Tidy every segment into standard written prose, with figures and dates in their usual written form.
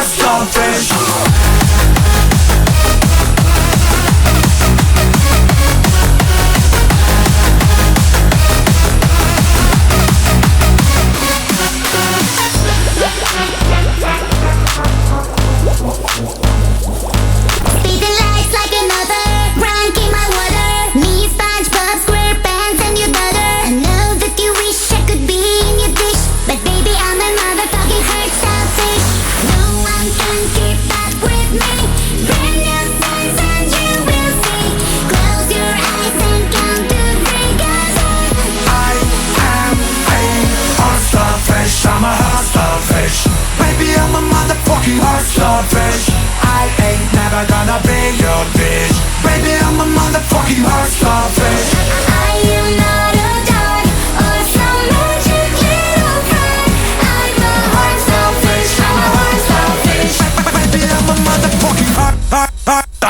hardstyle fish. Speeding lights like another prank in my water. Me, SpongeBob, SquarePants, and your daughter. I know that you wish I could be in your dish, but baby, I'm a motherfucking hardstyle fish. No one can keep up with me. Brand new sense and you will see. Close your eyes and count to three, 'cause I am a hardstyle fish. I'm a hardstyle fish. Baby, I'm a motherfucking hardstyle fish. I ain't never gonna be your bitch. Baby, I'm a motherfucking hardstyle fish. are you not a dog or some magic little friend? I'm a hardstyle fish. I'm a hardstyle fish. Baby, I'm a motherfucking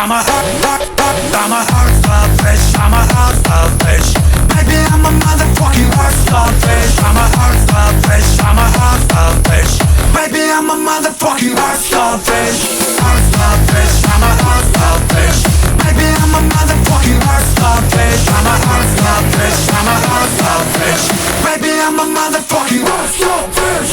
I'm a hardstyle fish. I'm a hardstyle fish. Baby, I'm a motherfucking hardstyle fish. I'm a hardstyle fish. I'm a hardstyle fish. Baby, I'm a motherfucking hardstyle fish. Hardstyle fish. I'm a hardstyle fish. Baby, I'm a motherfucking hardstyle fish. I'm a hardstyle fish. I'm a hardstyle fish. Baby, I'm a motherfucking hardstyle fish.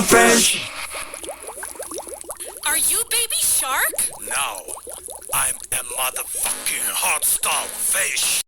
Fish. Are you Baby Shark? No, I'm a motherfucking hardstyle fish.